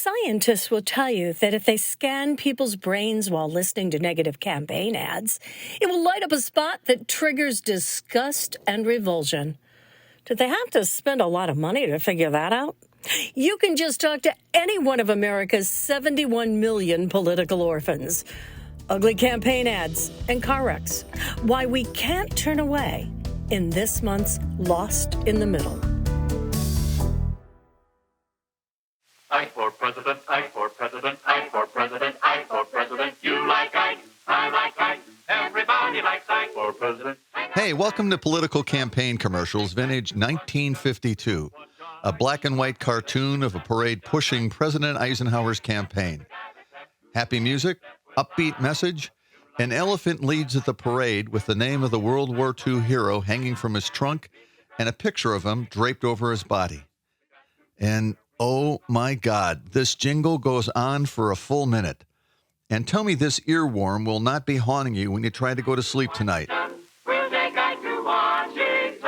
Scientists will tell you that if they scan people's brains while listening to negative campaign ads, it will light up a spot that triggers disgust and revulsion. Did they have to spend a lot of money to figure that out? You can just talk to any one of America's 71 million political orphans. Ugly campaign ads and car wrecks. Why we can't turn away in this month's Lost in the Middle. I for president, I for president, I for president, I for president. You like Ike, I like Ike, everybody likes Ike for president. Hey, welcome to Political Campaign Commercials, vintage 1952. A black and white cartoon of a parade pushing President Eisenhower's campaign. Happy music, upbeat message. An elephant leads at the parade with the name of the World War II hero hanging from his trunk and a picture of him draped over his body. And oh my God, this jingle goes on for a full minute. And tell me this earworm will not be haunting you when you try to go to sleep tonight. We'll take Ike to Washington.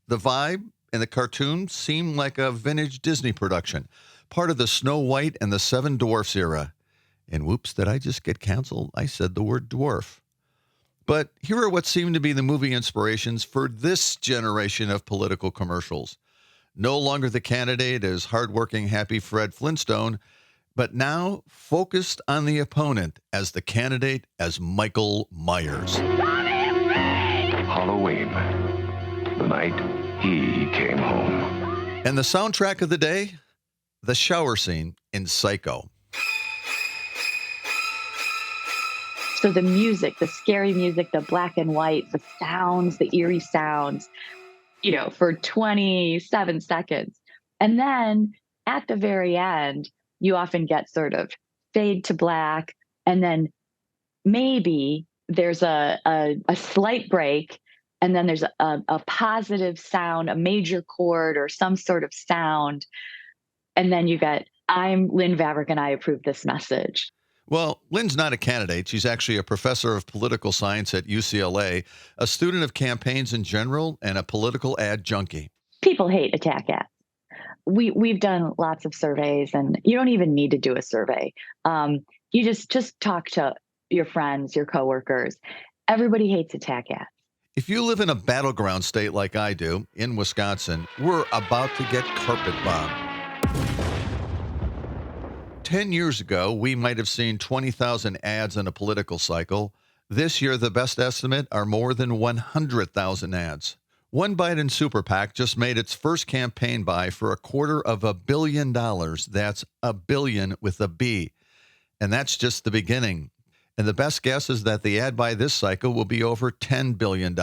The vibe and the cartoon seem like a vintage Disney production, part of the Snow White and the Seven Dwarfs era. And whoops, did I just get canceled? I said the word dwarf. But here are what seem to be the movie inspirations for this generation of political commercials. No longer the candidate as hardworking, happy Fred Flintstone, but now focused on the opponent as the candidate as Michael Myers. Halloween, the night he came home. And the soundtrack of the day, the shower scene in Psycho. So the music, the scary music, the black and white, the sounds, the eerie sounds, for 27 seconds. And then at the very end, you often get sort of fade to black. And then maybe there's a slight break. And then there's a positive sound, a major chord or some sort of sound. And then you get, I'm Lynn Vavrick and I approve this message. Well, Lynn's not a candidate. She's actually a professor of political science at UCLA, a student of campaigns in general, and a political ad junkie. People hate attack ads. We've done lots of surveys, and you don't even need to do a survey. You just talk to your friends, your coworkers. Everybody hates attack ads. If you live in a battleground state like I do, in Wisconsin, we're about to get carpet bombed. 10 years ago, we might have seen 20,000 ads in a political cycle. This year, the best estimate are more than 100,000 ads. One Biden super PAC just made its first campaign buy for $250 million. That's a billion with a B. And that's just the beginning. And the best guess is that the ad buy this cycle will be over $10 billion.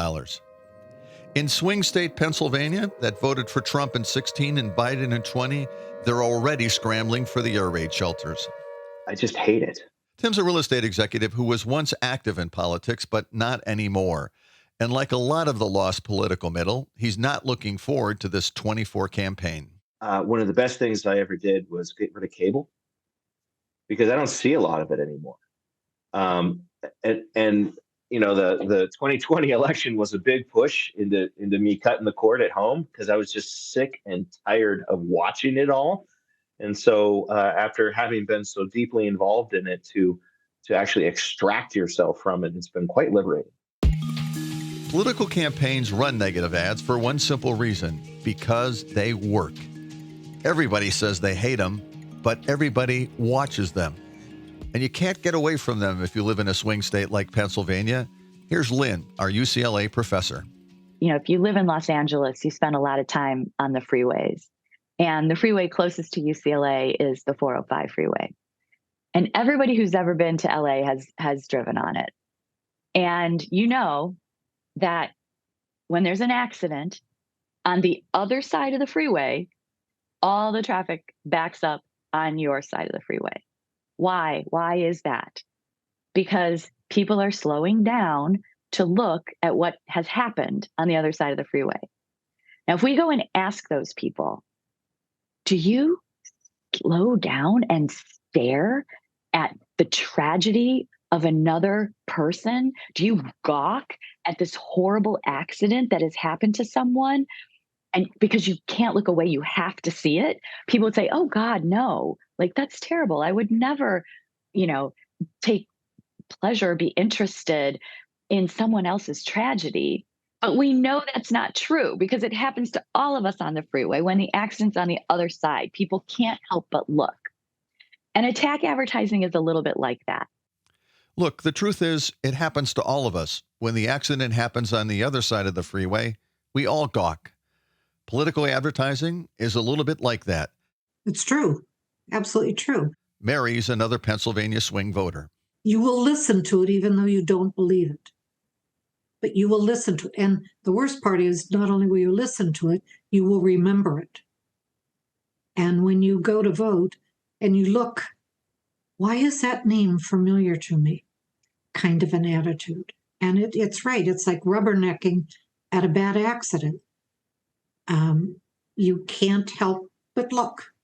In swing state Pennsylvania, that voted for Trump in 16 and Biden in 20, they're already scrambling for the air raid shelters. I just hate it. Tim's a real estate executive who was once active in politics, but not anymore. And like a lot of the lost political middle, he's not looking forward to this 24 campaign. One of the best things I ever did was get rid of cable because I don't see a lot of it anymore. The 2020 election was a big push into me cutting the cord at home because I was just sick and tired of watching it all. And so after having been so deeply involved in it, to actually extract yourself from it, it's been quite liberating. Political campaigns run negative ads for one simple reason: because they work. Everybody says they hate them, but everybody watches them. And you can't get away from them if you live in a swing state like Pennsylvania. Here's Lynn, our UCLA professor. If you live in Los Angeles, you spend a lot of time on the freeways. And the freeway closest to UCLA is the 405 freeway. And everybody who's ever been to LA has driven on it. And you know that when there's an accident on the other side of the freeway, all the traffic backs up on your side of the freeway. Why? Why is that? Because people are slowing down to look at what has happened on the other side of the freeway. Now, if we go and ask those people, do you slow down and stare at the tragedy of another person? Do you gawk at this horrible accident that has happened to someone And because you can't look away, you have to see it. People would say, "Oh God, no. Like that's terrible. I would never, you know, take pleasure, be interested in someone else's tragedy." But we know that's not true because it happens to all of us on the freeway. When the accident's on the other side, people can't help but look. And attack advertising is a little bit like that. Look, the truth is, it happens to all of us. When the accident happens on the other side of the freeway, we all gawk. Political advertising is a little bit like that. It's true. Absolutely true. Mary's another Pennsylvania swing voter. You will listen to it even though you don't believe it. But you will listen to it. And the worst part is not only will you listen to it, you will remember it. And when you go to vote and you look, why is that name familiar to me? Kind of an attitude. And it's right. It's like rubbernecking at a bad accident. You can't help but look.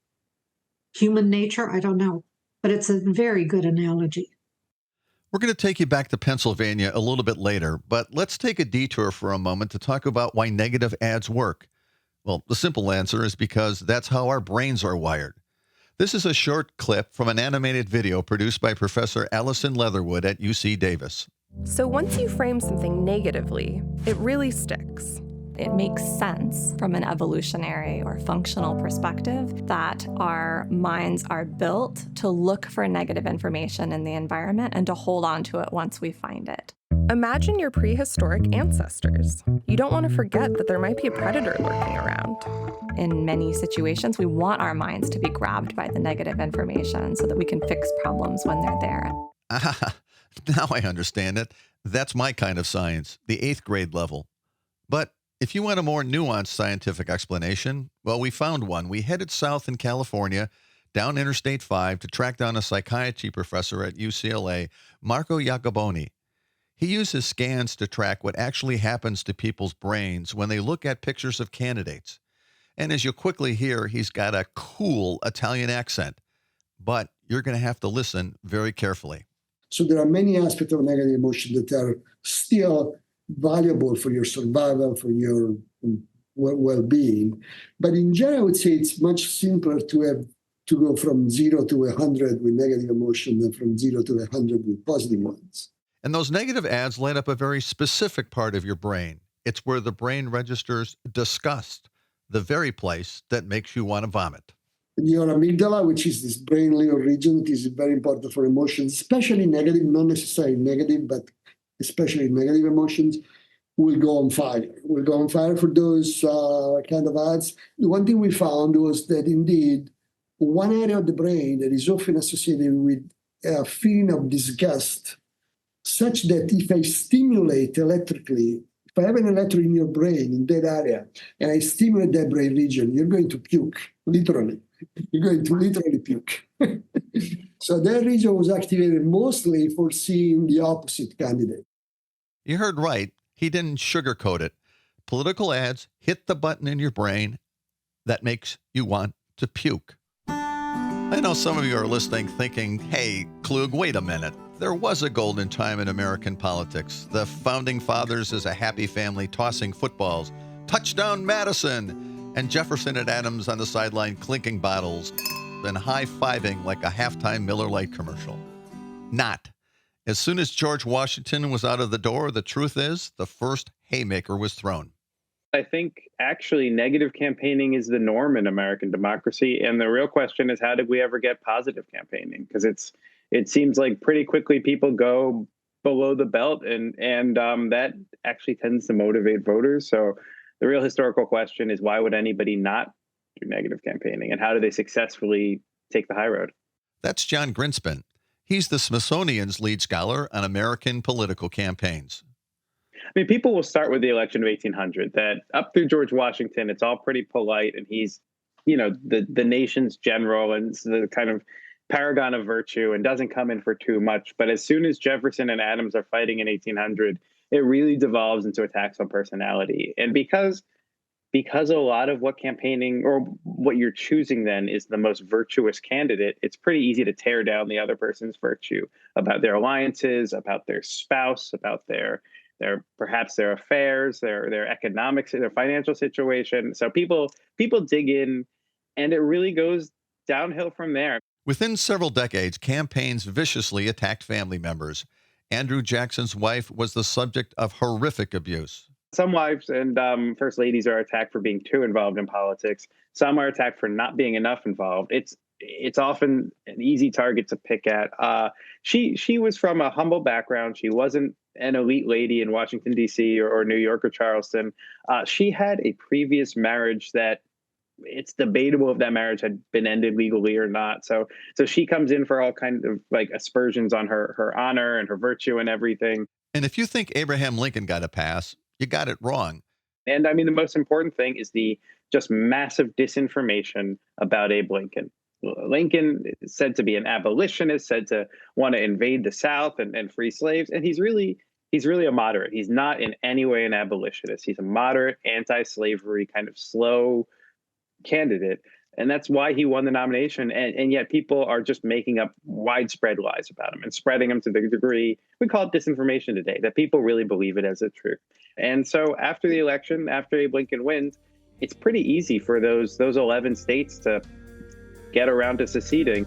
Human nature, I don't know. But it's a very good analogy. We're going to take you back to Pennsylvania a little bit later, but let's take a detour for a moment to talk about why negative ads work. Well, the simple answer is because that's how our brains are wired. This is a short clip from an animated video produced by Professor Allison Leatherwood at UC Davis. So once you frame something negatively, it really sticks. It makes sense from an evolutionary or functional perspective that our minds are built to look for negative information in the environment and to hold on to it once we find it. Imagine your prehistoric ancestors. You don't want to forget that there might be a predator lurking around. In many situations, we want our minds to be grabbed by the negative information so that we can fix problems when they're there. Now I understand it. That's my kind of science, the 8th grade level. But if you want a more nuanced scientific explanation, well, we found one. We headed south in California, down Interstate 5, to track down a psychiatry professor at UCLA, Marco Iacoboni. He uses scans to track what actually happens to people's brains when they look at pictures of candidates. And as you'll quickly hear, he's got a cool Italian accent. But you're going to have to listen very carefully. So there are many aspects of negative emotion that are still valuable for your survival, for your well-being. But in general, I would say it's much simpler to go from 0 to 100 with negative emotion than from 0 to 100 with positive ones. And those negative ads light up a very specific part of your brain. It's where the brain registers disgust, the very place that makes you want to vomit. Your amygdala, which is this brain little region, is very important for emotions, especially negative, not necessarily negative, but especially negative emotions, will go on fire. Will go on fire for those kind of ads. The one thing we found was that indeed, one area of the brain that is often associated with a feeling of disgust, such that if I stimulate electrically, if I have an electrode in your brain, in that area, and I stimulate that brain region, you're going to puke, literally. You're going to literally puke. So that region was activated mostly for seeing the opposite candidate. You heard right. He didn't sugarcoat it. Political ads hit the button in your brain that makes you want to puke. I know some of you are listening thinking, hey, Klug, wait a minute. There was a golden time in American politics. The founding fathers as a happy family tossing footballs. Touchdown Madison! And Jefferson and Adams on the sideline clinking bottles and high-fiving like a halftime Miller Lite commercial. Not. As soon as George Washington was out of the door, the truth is the first haymaker was thrown. I think actually negative campaigning is the norm in American democracy. And the real question is, how did we ever get positive campaigning? Because it seems like pretty quickly people go below the belt and that actually tends to motivate voters. So the real historical question is, why would anybody not do negative campaigning? And how do they successfully take the high road? That's John Grinspan. He's the Smithsonian's lead scholar on American political campaigns. I mean, people will start with the election of 1800, that up through George Washington, it's all pretty polite. And he's, the nation's general and the kind of paragon of virtue and doesn't come in for too much. But as soon as Jefferson and Adams are fighting in 1800, it really devolves into attacks on personality. And because a lot of what campaigning or what you're choosing then is the most virtuous candidate, it's pretty easy to tear down the other person's virtue about their alliances, about their spouse, about their perhaps their affairs, their economics, their financial situation. So people dig in, and it really goes downhill from there. Within several decades, campaigns viciously attacked family members. Andrew Jackson's wife was the subject of horrific abuse. Some wives and first ladies are attacked for being too involved in politics. Some are attacked for not being enough involved. It's often an easy target to pick at. She was from a humble background. She wasn't an elite lady in Washington, D.C. or New York or Charleston. She had a previous marriage that it's debatable if that marriage had been ended legally or not. So she comes in for all kinds of like aspersions on her honor and her virtue and everything. And if you think Abraham Lincoln got a pass, you got it wrong. And I mean, the most important thing is the just massive disinformation about Abe Lincoln. Lincoln is said to be an abolitionist, said to want to invade the South and free slaves. And he's really a moderate. He's not in any way an abolitionist. He's a moderate, anti-slavery, kind of slow candidate. And that's why he won the nomination. And yet people are just making up widespread lies about him and spreading them to the degree we call it disinformation today, that people really believe it as a truth. And so after the election, after Abe Lincoln wins, it's pretty easy for those 11 states to get around to seceding.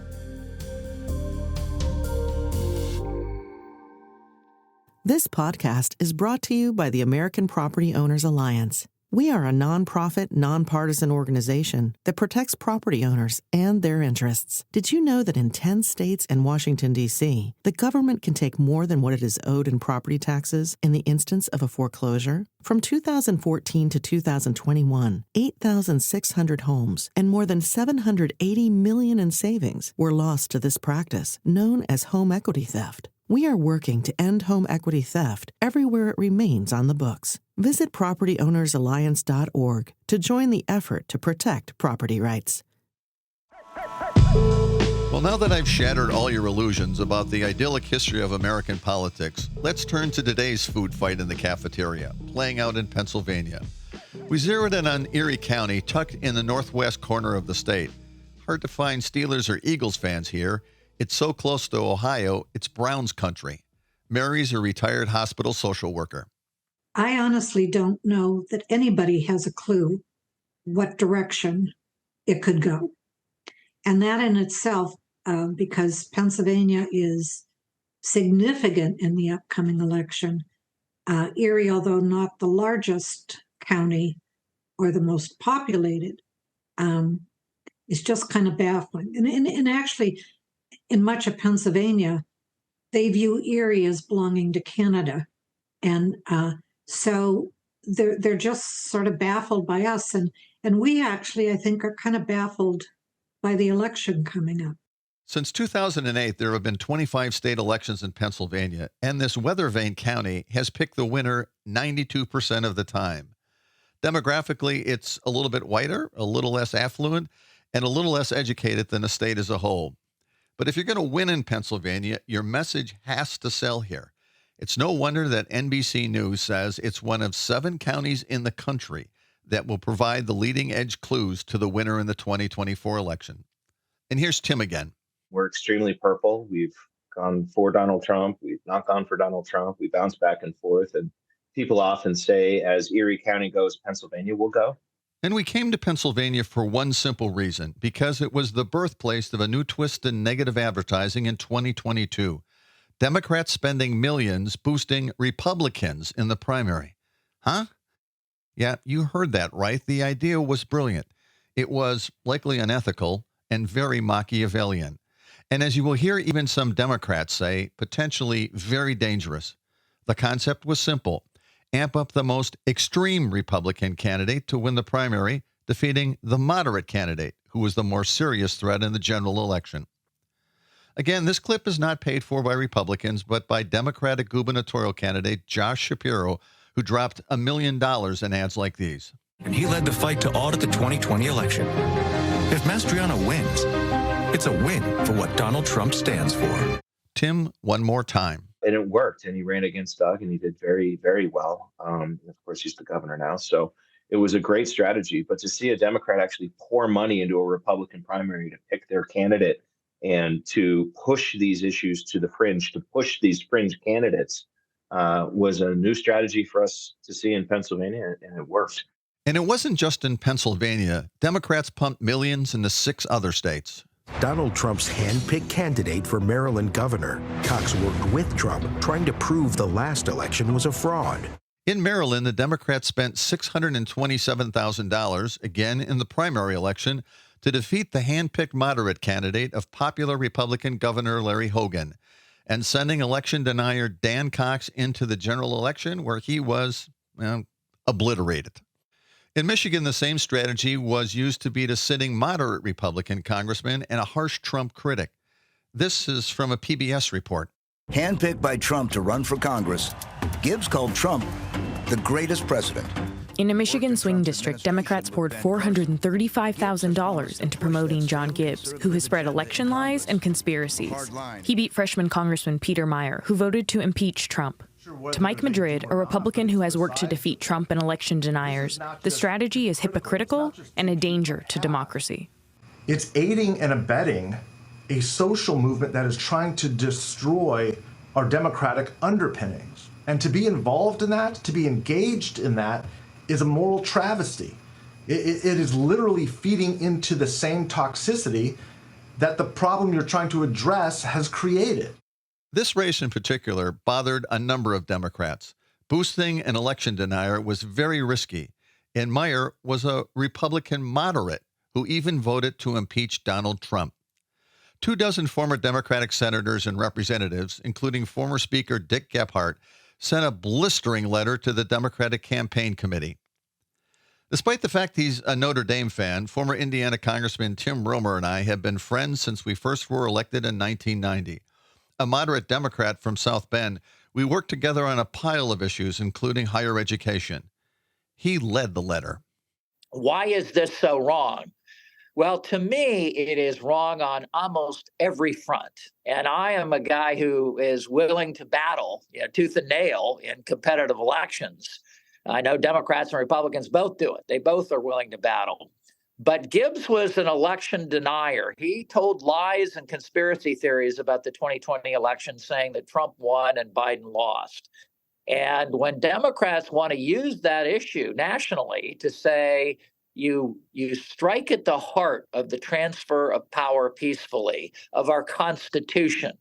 This podcast is brought to you by the American Property Owners Alliance. We are a nonprofit, nonpartisan organization that protects property owners and their interests. Did you know that in 10 states and Washington, D.C., the government can take more than what it is owed in property taxes in the instance of a foreclosure? From 2014 to 2021, 8,600 homes and more than $780 million in savings were lost to this practice, known as home equity theft. We are working to end home equity theft everywhere it remains on the books. Visit propertyownersalliance.org to join the effort to protect property rights. Well, now that I've shattered all your illusions about the idyllic history of American politics, let's turn to today's food fight in the cafeteria, playing out in Pennsylvania. We zeroed in on Erie County, tucked in the northwest corner of the state. Hard to find Steelers or Eagles fans here. It's so close to Ohio, it's Browns country. Mary's a retired hospital social worker. I honestly don't know that anybody has a clue what direction it could go. And that in itself, because Pennsylvania is significant in the upcoming election, Erie, although not the largest county or the most populated, is just kind of baffling. And actually, in much of Pennsylvania, they view Erie as belonging to Canada. And so they're just sort of baffled by us. And we actually, I think, are kind of baffled by the election coming up. Since 2008, there have been 25 state elections in Pennsylvania, and this weather vane county has picked the winner 92% of the time. Demographically, it's a little bit whiter, a little less affluent, and a little less educated than the state as a whole. But if you're going to win in Pennsylvania, your message has to sell here. It's no wonder that NBC News says it's one of 7 counties in the country that will provide the leading edge clues to the winner in the 2024 election. And here's Tim again. We're extremely purple. We've gone for Donald Trump. We've not gone for Donald Trump. We bounce back and forth. And people often say, as Erie County goes, Pennsylvania will go. And we came to Pennsylvania for one simple reason, because it was the birthplace of a new twist in negative advertising in 2022. Democrats spending millions boosting Republicans in the primary. Huh? Yeah, you heard that right. The idea was brilliant. It was likely unethical and very Machiavellian. And as you will hear even some Democrats say, potentially very dangerous. The concept was simple. Amp up the most extreme Republican candidate to win the primary, defeating the moderate candidate, who was the more serious threat in the general election. Again, this clip is not paid for by Republicans, but by Democratic gubernatorial candidate Josh Shapiro, who dropped $1 million in ads like these. And he led the fight to audit the 2020 election. If Mastriano wins, it's a win for what Donald Trump stands for. Tim, one more time. And it worked. And he ran against Doug, and he did very, very well. Of course, he's the governor now. So it was a great strategy. But to see a Democrat actually pour money into a Republican primary to pick their candidate and to push these issues to the fringe, to push these fringe candidates, was a new strategy for us to see in Pennsylvania, and it worked. And it wasn't just in Pennsylvania. Democrats pumped millions into 6 other states. Donald Trump's hand-picked candidate for Maryland governor, Cox worked with Trump, trying to prove the last election was a fraud. In Maryland, the Democrats spent $627,000, again in the primary election, to defeat the hand-picked moderate candidate of popular Republican Governor Larry Hogan, and sending election denier Dan Cox into the general election where he was obliterated. In Michigan, the same strategy was used to beat a sitting moderate Republican congressman and a harsh Trump critic. This is from a PBS report. Handpicked by Trump to run for Congress, Gibbs called Trump the greatest president. In a Michigan swing district, Democrats poured $435,000 into promoting John Gibbs, who has spread election lies and conspiracies. He beat freshman Congressman Peter Meyer, who voted to impeach Trump. To Mike Madrid, a Republican who has worked to defeat Trump and election deniers, the strategy is hypocritical and a danger to democracy. It's aiding and abetting a social movement that is trying to destroy our democratic underpinnings. And to be involved in that, to be engaged in that, is a moral travesty. It is literally feeding into the same toxicity that the problem you're trying to address has created. This race in particular bothered a number of Democrats. Boosting an election denier was very risky, and Meyer was a Republican moderate who even voted to impeach Donald Trump. 24 former Democratic senators and representatives, including former Speaker Dick Gephardt, sent a blistering letter to the Democratic Campaign Committee. Despite the fact he's a Notre Dame fan, former Indiana Congressman Tim Romer and I have been friends since we first were elected in 1990. A moderate Democrat from South Bend, we worked together on a pile of issues, including higher education. He led the letter. Why is this so wrong? Well, to me, it is wrong on almost every front. And I am a guy who is willing to battle tooth and nail in competitive elections. I know Democrats and Republicans both do it. They both are willing to battle. But Gibbs was an election denier. He told lies and conspiracy theories about the 2020 election, saying that Trump won and Biden lost. And when Democrats want to use that issue nationally to say, you strike at the heart of the transfer of power peacefully, of our Constitution,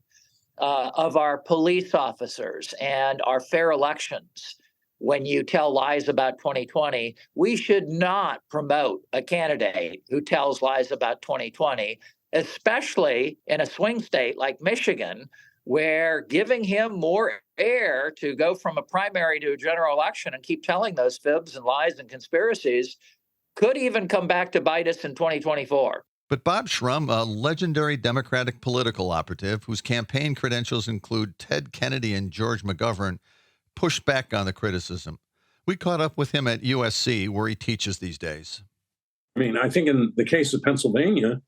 of our police officers, and our fair elections. When you tell lies about 2020, we should not promote a candidate who tells lies about 2020, especially in a swing state like Michigan, where giving him more air to go from a primary to a general election and keep telling those fibs and lies and conspiracies could even come back to bite us in 2024. But Bob Shrum, a legendary Democratic political operative whose campaign credentials include Ted Kennedy and George McGovern, pushed back on the criticism. We caught up with him at USC, where he teaches these days. I mean, I think in the case of Pennsylvania,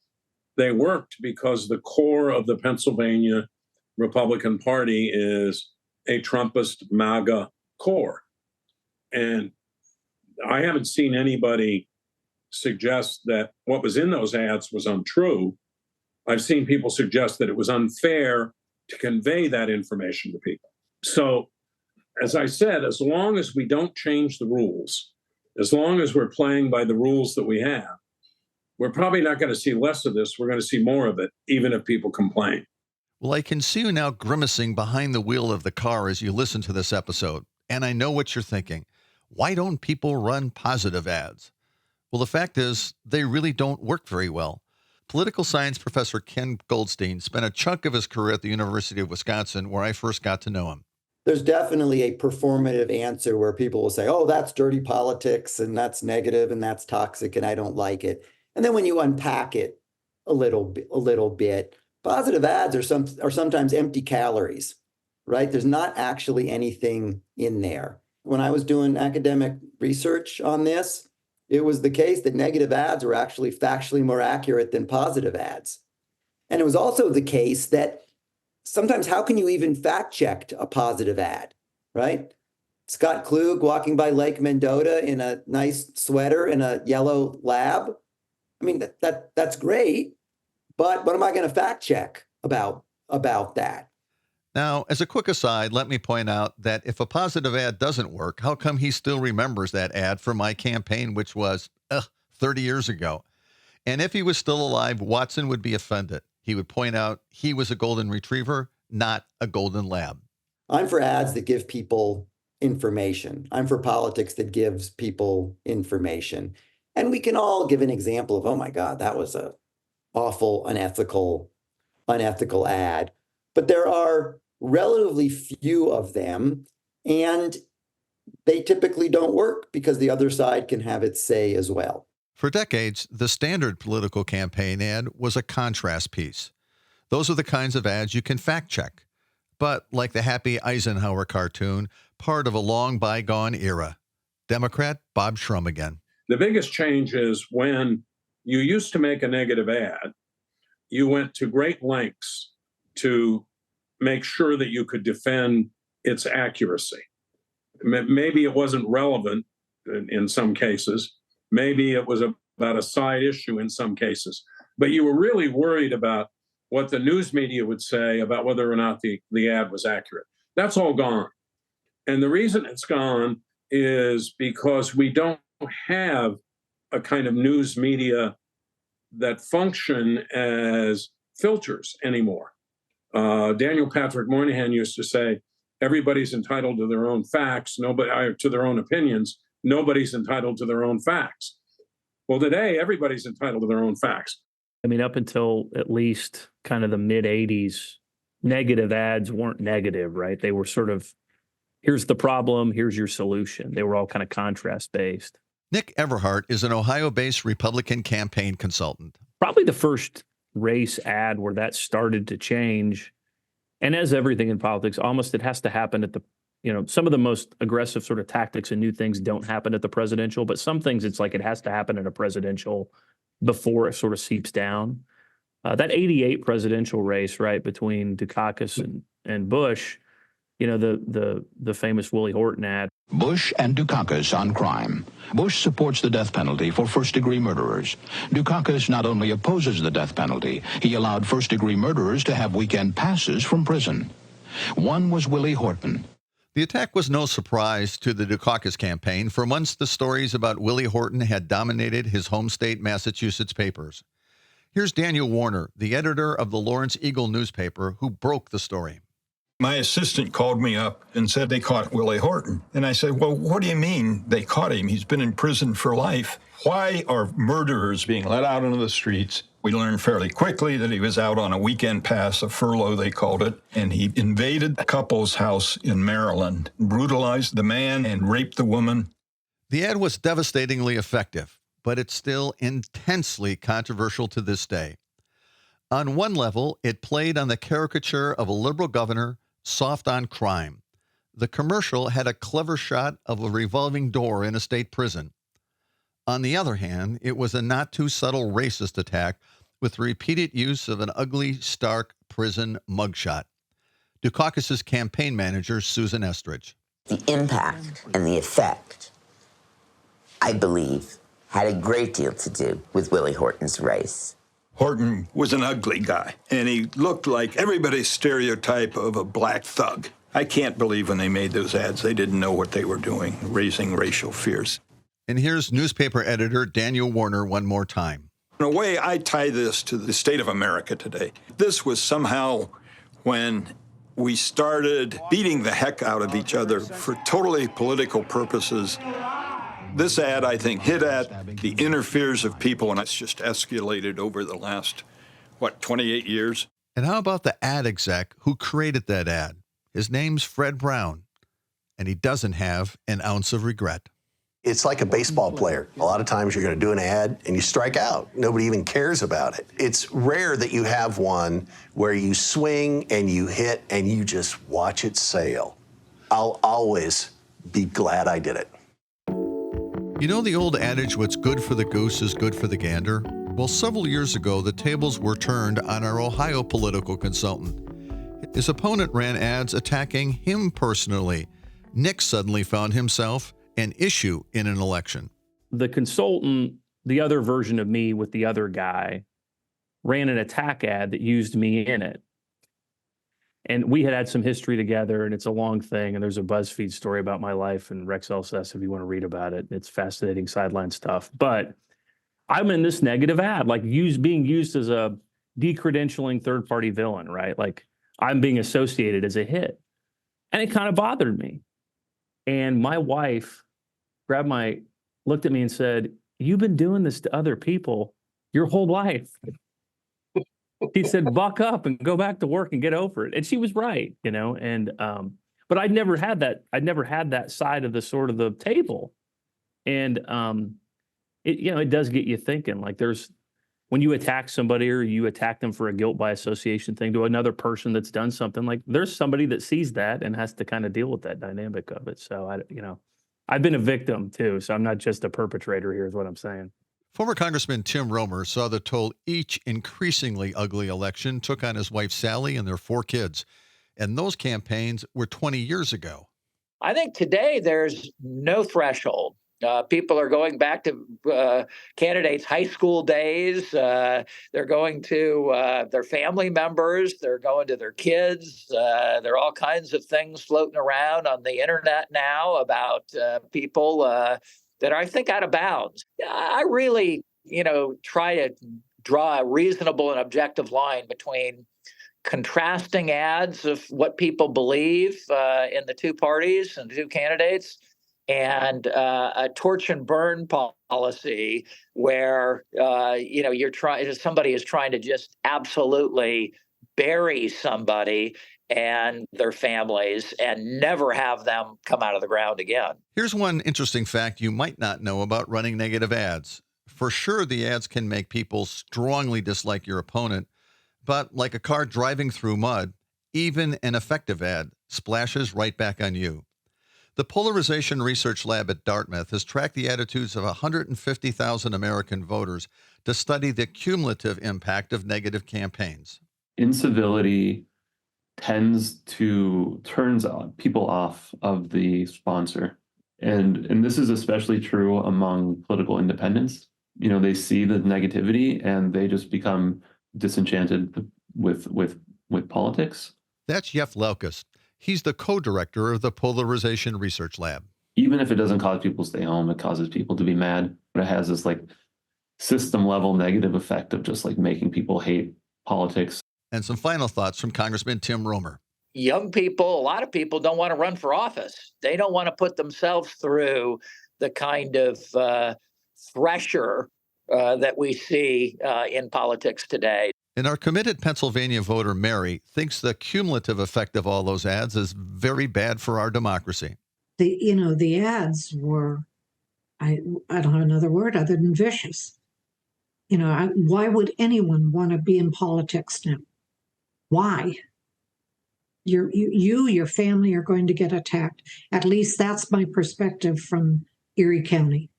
they worked because the core of the Pennsylvania Republican Party is a Trumpist MAGA core. And I haven't seen anybody suggest that what was in those ads was untrue. I've seen people suggest that it was unfair to convey that information to people. So, as I said, as long as we don't change the rules, as long as we're playing by the rules that we have, we're probably not going to see less of this. We're going to see more of it, even if people complain. Well, I can see you now grimacing behind the wheel of the car as you listen to this episode. And I know what you're thinking. Why don't people run positive ads? Well, the fact is, they really don't work very well. Political science professor Ken Goldstein spent a chunk of his career at the University of Wisconsin, where I first got to know him. There's definitely a performative answer where people will say, oh, that's dirty politics and that's negative and that's toxic and I don't like it. And then when you unpack it a little bit, positive ads are sometimes empty calories, right? There's not actually anything in there. When I was doing academic research on this, it was the case that negative ads were actually factually more accurate than positive ads. And it was also the case that sometimes how can you even fact check a positive ad, right? Scott Klug walking by Lake Mendota in a nice sweater and a yellow lab. I mean, that's great, but what am I going to fact check about that? Now, as a quick aside, let me point out that if a positive ad doesn't work, how come he still remembers that ad for my campaign, which was 30 years ago? And if he was still alive, Watson would be offended. He would point out he was a golden retriever, not a golden lab. I'm for ads that give people information. I'm for politics that gives people information. And we can all give an example of, oh my God, that was a awful, unethical ad. But there are relatively few of them, and they typically don't work because the other side can have its say as well. For decades, the standard political campaign ad was a contrast piece. Those are the kinds of ads you can fact check. But like the Happy Eisenhower cartoon, part of a long bygone era. Democrat Bob Shrum again. The biggest change is when you used to make a negative ad, you went to great lengths to make sure that you could defend its accuracy. Maybe it wasn't relevant in some cases. Maybe it was about a side issue in some cases. But you were really worried about what the news media would say about whether or not the ad was accurate. That's all gone. And the reason it's gone is because we don't have a kind of news media that function as filters anymore. Daniel Patrick Moynihan used to say, everybody's entitled to their own facts, to their own opinions. Nobody's entitled to their own facts. Well, today, everybody's entitled to their own facts. I mean, up until at least kind of the mid 80s, negative ads weren't negative, right? They were sort of, here's the problem, here's your solution. They were all kind of contrast based. Nick Everhart is an Ohio-based Republican campaign consultant. Probably the first race ad where that started to change. And as everything in politics, almost it has to happen at the, some of the most aggressive sort of tactics and new things don't happen at the presidential, but some things it's like it has to happen at a presidential before it sort of seeps down. That 88 presidential race, right, between Dukakis and Bush, the famous Willie Horton ad. Bush and Dukakis on crime. Bush supports the death penalty for first-degree murderers. Dukakis not only opposes the death penalty, he allowed first-degree murderers to have weekend passes from prison. One was Willie Horton. The attack was no surprise to the Dukakis campaign. For months, the stories about Willie Horton had dominated his home state, Massachusetts papers. Here's Daniel Warner, the editor of the Lawrence Eagle newspaper, who broke the story. My assistant called me up and said they caught Willie Horton. And I said, well, what do you mean they caught him? He's been in prison for life. Why are murderers being let out into the streets? We learned fairly quickly that he was out on a weekend pass, a furlough they called it, and he invaded a couple's house in Maryland, brutalized the man and raped the woman. The ad was devastatingly effective, but it's still intensely controversial to this day. On one level, it played on the caricature of a liberal governor soft on crime. The commercial had a clever shot of a revolving door in a state prison. On the other hand, it was a not too subtle racist attack with repeated use of an ugly, stark prison mugshot. Dukakis' campaign manager, Susan Estridge. The impact and the effect, I believe, had a great deal to do with Willie Horton's race. Horton was an ugly guy, and he looked like everybody's stereotype of a black thug. I can't believe when they made those ads, they didn't know what they were doing, raising racial fears. And here's newspaper editor Daniel Warner one more time. In a way, I tie this to the state of America today. This was somehow when we started beating the heck out of each other for totally political purposes. This ad, I think, hit at the inner fears of people, and it's just escalated over the last, 28 years? And how about the ad exec who created that ad? His name's Fred Brown, and he doesn't have an ounce of regret. It's like a baseball player. A lot of times you're going to do an ad and you strike out. Nobody even cares about it. It's rare that you have one where you swing and you hit and you just watch it sail. I'll always be glad I did it. You know the old adage, what's good for the goose is good for the gander? Well, several years ago, the tables were turned on our Ohio political consultant. His opponent ran ads attacking him personally. Nick suddenly found himself an issue in an election. The consultant, the other version of me with the other guy, ran an attack ad that used me in it. And we had some history together, and it's a long thing. And there's a BuzzFeed story about my life and Rex Elsess, if you want to read about it. It's fascinating sideline stuff. But I'm in this negative ad, like being used as a decredentialing third-party villain, right? Like I'm being associated as a hit. And it kind of bothered me. And my wife looked at me and said, "You've been doing this to other people your whole life." He said, "Buck up and go back to work and get over it." And she was right, you know. And but I'd never had that. I'd never had that side of the sort of the table. And it does get you thinking. Like when you attack somebody or you attack them for a guilt by association thing to another person that's done something, like there's somebody that sees that and has to kind of deal with that dynamic of it. So I've been a victim too. So I'm not just a perpetrator here is what I'm saying. Former Congressman Tim Romer saw the toll each increasingly ugly election took on his wife Sally and their 4 kids. And those campaigns were 20 years ago. I think today there's no threshold. People are going back to candidates' high school days. They're going to their family members. They're going to their kids. There are all kinds of things floating around on the internet now about people that are, I think, out of bounds. I really, try to draw a reasonable and objective line between contrasting ads of what people believe in the two parties and the two candidates and a torch and burn policy where, somebody is trying to just absolutely bury somebody and their families and never have them come out of the ground again. Here's one interesting fact you might not know about running negative ads. For sure, the ads can make people strongly dislike your opponent, but like a car driving through mud, even an effective ad splashes right back on you. The Polarization Research Lab at Dartmouth has tracked the attitudes of 150,000 American voters to study the cumulative impact of negative campaigns. Incivility turns people off of the sponsor. And this is especially true among political independents. They see the negativity and they just become disenchanted with politics. That's Jeff Lelkus. He's the co-director of the Polarization Research Lab. Even if it doesn't cause people to stay home, it causes people to be mad. But it has this system level negative effect of just making people hate politics. And some final thoughts from Congressman Tim Romer. Young people, a lot of people don't want to run for office. They don't want to put themselves through the kind of pressure that we see in politics today. And our committed Pennsylvania voter, Mary, thinks the cumulative effect of all those ads is very bad for our democracy. The ads were, I don't have another word other than vicious. Why would anyone want to be in politics now? Why? Your family are going to get attacked. At least that's my perspective from Erie County.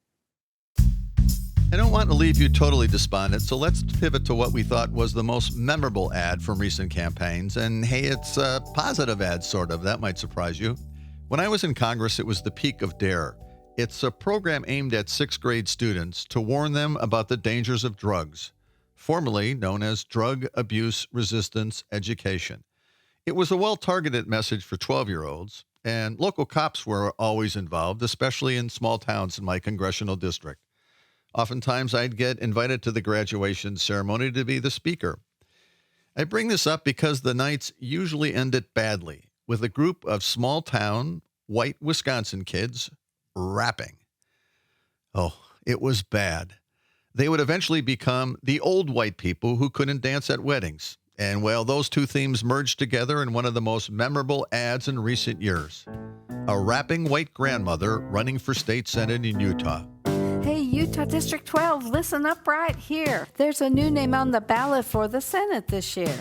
I don't want to leave you totally despondent, so let's pivot to what we thought was the most memorable ad from recent campaigns. And hey, it's a positive ad, sort of. That might surprise you. When I was in Congress, it was the peak of DARE. It's a program aimed at 6th grade students to warn them about the dangers of drugs, formerly known as Drug Abuse Resistance Education. It was a well-targeted message for 12-year-olds, and local cops were always involved, especially in small towns in my congressional district. Oftentimes, I'd get invited to the graduation ceremony to be the speaker. I bring this up because the nights usually ended badly, with a group of small-town, white Wisconsin kids rapping. Oh, it was bad. They would eventually become the old white people who couldn't dance at weddings. And, well, those two themes merged together in one of the most memorable ads in recent years. A rapping white grandmother running for state senate in Utah. Hey, Utah District 12, listen up right here. There's a new name on the ballot for the Senate this year.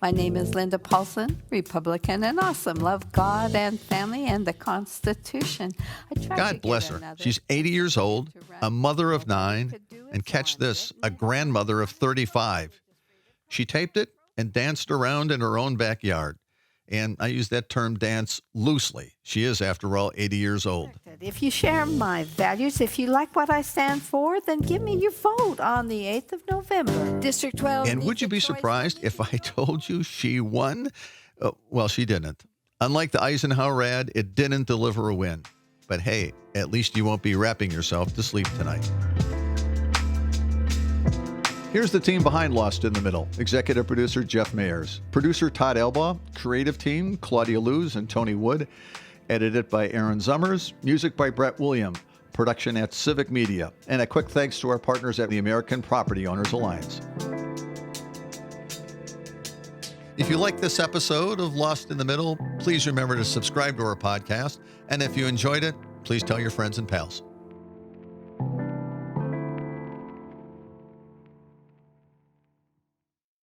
My name is Linda Paulson, Republican and awesome. Love God and family and the Constitution. God bless her. She's 80 years old, a mother of 9, and catch this, a grandmother of 35. She taped it and danced around in her own backyard. And I use that term dance loosely. She is, after all, 80 years old. If you share my values, if you like what I stand for, then give me your vote on the 8th of November. District 12. And would you be surprised if I told you she won? Well, she didn't. Unlike the Eisenhower ad, it didn't deliver a win. But hey, at least you won't be rapping yourself to sleep tonight. Here's the team behind Lost in the Middle. Executive producer Jeff Mayers. Producer Todd Elbaugh. Creative team Claudia Luz and Tony Wood. Edited by Aaron Zummers. Music by Brett William. Production at Civic Media. And a quick thanks to our partners at the American Property Owners Alliance. If you like this episode of Lost in the Middle, please remember to subscribe to our podcast. And if you enjoyed it, please tell your friends and pals.